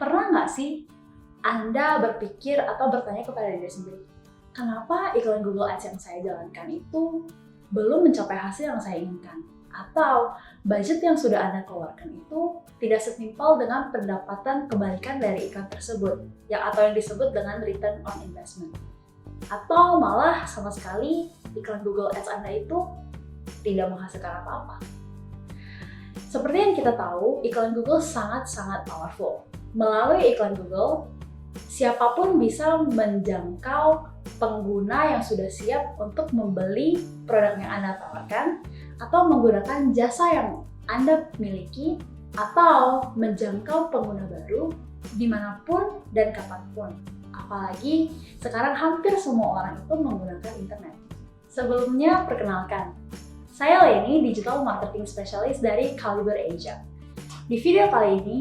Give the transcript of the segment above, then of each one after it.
Pernah nggak sih Anda berpikir atau bertanya kepada diri sendiri, kenapa iklan Google Ads yang saya jalankan itu belum mencapai hasil yang saya inginkan? Atau budget yang sudah Anda keluarkan itu tidak setimpal dengan pendapatan kebalikan dari iklan tersebut, atau yang disebut dengan return on investment. Atau malah sama sekali iklan Google Ads Anda itu tidak menghasilkan apa-apa. Seperti yang kita tahu, iklan Google sangat-sangat powerful. Melalui iklan Google, siapapun bisa menjangkau pengguna yang sudah siap untuk membeli produk yang Anda tawarkan atau menggunakan jasa yang Anda miliki atau menjangkau pengguna baru dimanapun dan kapanpun. Apalagi sekarang hampir semua orang itu menggunakan internet. Sebelumnya, perkenalkan, saya Leni, Digital Marketing Specialist dari Caliber Asia. Di video kali ini,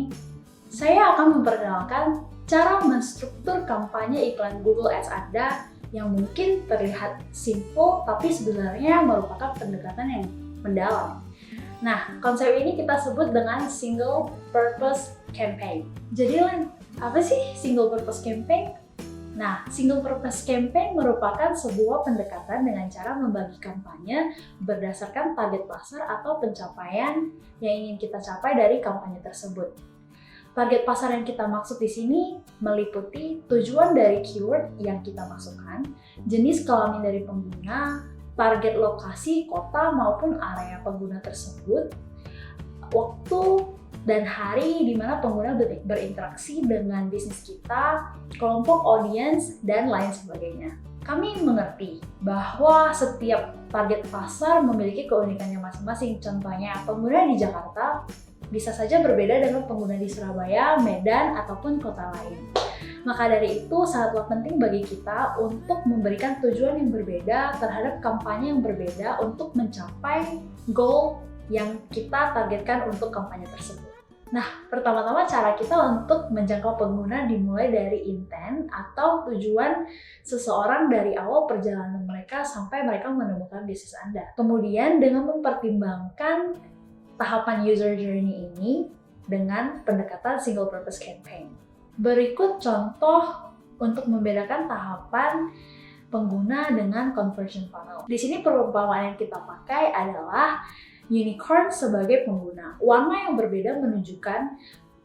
saya akan memperkenalkan cara menstruktur kampanye iklan Google Ads Anda yang mungkin terlihat simple tapi sebenarnya merupakan pendekatan yang mendalam. Nah, konsep ini kita sebut dengan Single Purpose Campaign. Jadi, Len, apa sih Single Purpose Campaign? Nah, Single Purpose Campaign merupakan sebuah pendekatan dengan cara membagi kampanye berdasarkan target pasar atau pencapaian yang ingin kita capai dari kampanye tersebut. Target pasar yang kita maksud di sini meliputi tujuan dari keyword yang kita masukkan, jenis kelamin dari pengguna, target lokasi, kota maupun area pengguna tersebut, waktu dan hari di mana pengguna berinteraksi dengan bisnis kita, kelompok audiens, dan lain sebagainya. Kami mengerti bahwa setiap target pasar memiliki keunikannya masing-masing. Contohnya, pengguna di Jakarta bisa saja berbeda dengan pengguna di Surabaya, Medan, ataupun kota lain. Maka dari itu, sangatlah penting bagi kita untuk memberikan tujuan yang berbeda terhadap kampanye yang berbeda untuk mencapai goal yang kita targetkan untuk kampanye tersebut. Nah, pertama-tama cara kita untuk menjangkau pengguna dimulai dari intent atau tujuan seseorang dari awal perjalanan mereka sampai mereka menemukan bisnis Anda. Kemudian dengan mempertimbangkan tahapan user journey ini dengan pendekatan single purpose campaign. Berikut contoh untuk membedakan tahapan pengguna dengan conversion funnel. Di sini perumpamaan yang kita pakai adalah unicorn sebagai pengguna. Warna yang berbeda menunjukkan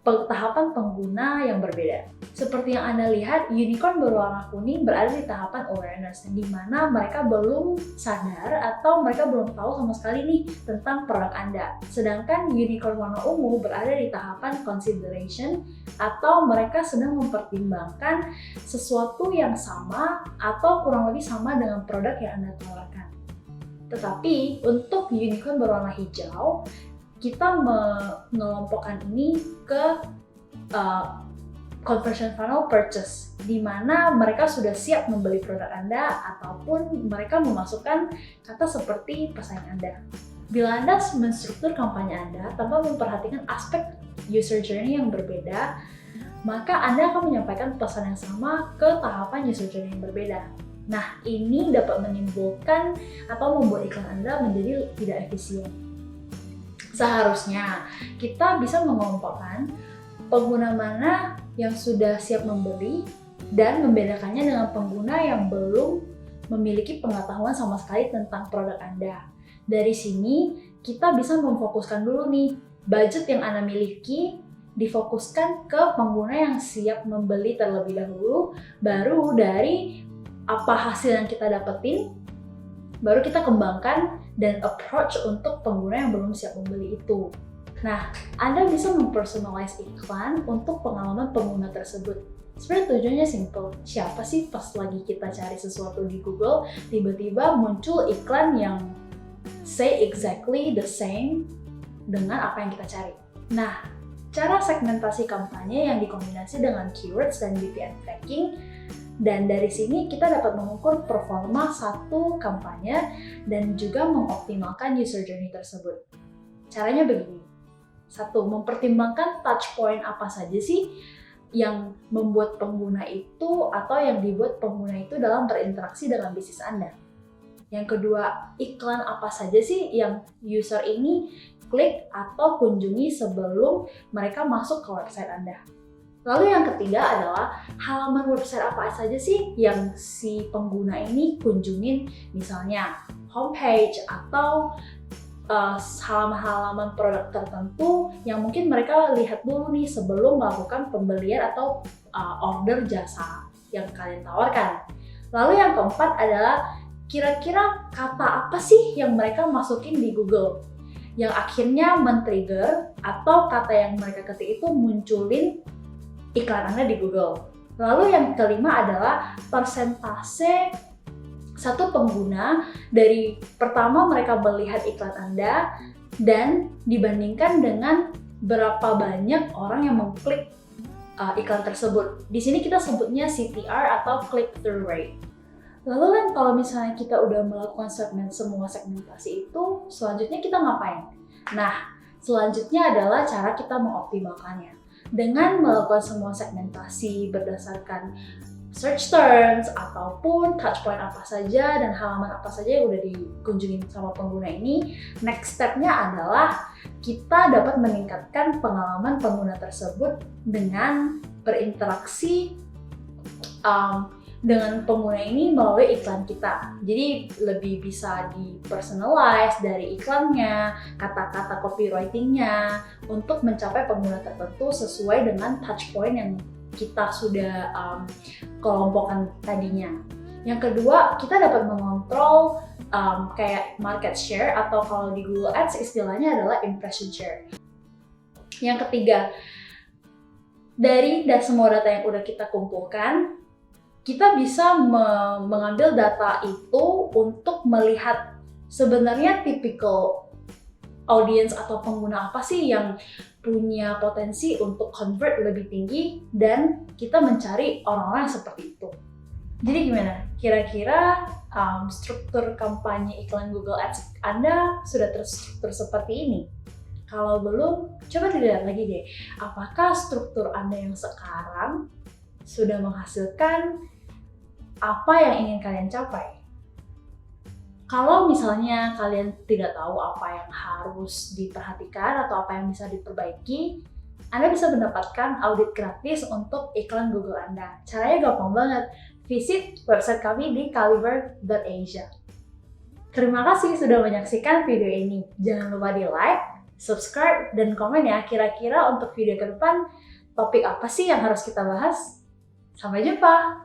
tahapan pengguna yang berbeda. Seperti yang Anda lihat, unicorn berwarna kuning berada di tahapan awareness, di mana mereka belum sadar atau mereka belum tahu sama sekali nih tentang produk Anda. Sedangkan unicorn warna ungu berada di tahapan consideration, atau mereka sedang mempertimbangkan sesuatu yang sama atau kurang lebih sama dengan produk yang Anda tawarkan. Tetapi untuk unicorn berwarna hijau, kita mengelompokkan ini ke conversion funnel purchase, di mana mereka sudah siap membeli produk Anda ataupun mereka memasukkan kata seperti pesan Anda. Bila Anda menstruktur kampanye Anda tanpa memperhatikan aspek user journey yang berbeda, maka Anda akan menyampaikan pesan yang sama ke tahapan user journey yang berbeda. Nah, ini dapat menimbulkan atau membuat iklan Anda menjadi tidak efisien. Seharusnya kita bisa mengelompokkan pengguna mana yang sudah siap membeli dan membedakannya dengan pengguna yang belum memiliki pengetahuan sama sekali tentang produk Anda. Dari sini kita bisa memfokuskan dulu nih, budget yang Anda miliki difokuskan ke pengguna yang siap membeli terlebih dahulu, baru dari apa hasil yang kita dapetin, baru kita kembangkan dan approach untuk pengguna yang belum siap membeli itu. Nah, Anda bisa mempersonalize iklan untuk pengalaman pengguna tersebut. Sebenarnya tujuannya simple. Siapa sih pas lagi kita cari sesuatu di Google, tiba-tiba muncul iklan yang say exactly the same dengan apa yang kita cari. Nah, cara segmentasi kampanye yang dikombinasi dengan keywords dan BPM tracking, dan dari sini kita dapat mengukur performa satu kampanye dan juga mengoptimalkan user journey tersebut. Caranya begini. 1. Mempertimbangkan touch point apa saja sih yang membuat pengguna itu atau yang dibuat pengguna itu dalam berinteraksi dengan bisnis Anda. Yang kedua, iklan apa saja sih yang user ini klik atau kunjungi sebelum mereka masuk ke website Anda. Lalu yang ketiga adalah halaman website apa saja sih yang si pengguna ini kunjungin, misalnya homepage atau halaman-halaman produk tertentu yang mungkin mereka lihat dulu nih sebelum melakukan pembelian atau order jasa yang kalian tawarkan. Lalu yang keempat adalah kira-kira kata apa sih yang mereka masukin di Google yang akhirnya men-trigger atau kata yang mereka ketik itu munculin iklan Anda di Google. Lalu yang kelima adalah persentase satu pengguna dari pertama mereka melihat iklan Anda dan dibandingkan dengan berapa banyak orang yang mengklik iklan tersebut. Di sini kita sebutnya CTR atau click-through rate. Lalu kan kalau misalnya kita udah melakukan semua segmentasi itu, selanjutnya kita ngapain? Nah, selanjutnya adalah cara kita mengoptimalkannya. Dengan melakukan semua segmentasi berdasarkan search terms ataupun touchpoint apa saja dan halaman apa saja yang udah dikunjungi sama pengguna ini, next step-nya adalah kita dapat meningkatkan pengalaman pengguna tersebut dengan berinteraksi dengan pengguna ini melalui iklan kita. Jadi lebih bisa di-personalize dari iklannya, kata-kata copywriting-nya untuk mencapai pengguna tertentu sesuai dengan touchpoint yang kita sudah kelompokkan tadinya. Yang kedua, kita dapat mengontrol kayak market share atau kalau di Google Ads istilahnya adalah impression share. Yang ketiga, dari semua data yang udah kita kumpulkan, kita bisa mengambil data itu untuk melihat sebenarnya typical audience atau pengguna apa sih yang punya potensi untuk convert lebih tinggi dan kita mencari orang-orang yang seperti itu. Jadi gimana? Kira-kira struktur kampanye iklan Google Ads Anda sudah terstruktur seperti ini? Kalau belum, coba dilihat lagi deh. Apakah struktur Anda yang sekarang sudah menghasilkan apa yang ingin kalian capai? Kalau misalnya kalian tidak tahu apa yang harus diperhatikan atau apa yang bisa diperbaiki, Anda bisa mendapatkan audit gratis untuk iklan Google Anda. Caranya gampang banget. Visit website kami di caliber.asia. Terima kasih sudah menyaksikan video ini. Jangan lupa di like, subscribe, dan komen ya. Kira-kira untuk video ke depan, topik apa sih yang harus kita bahas? Sampai jumpa!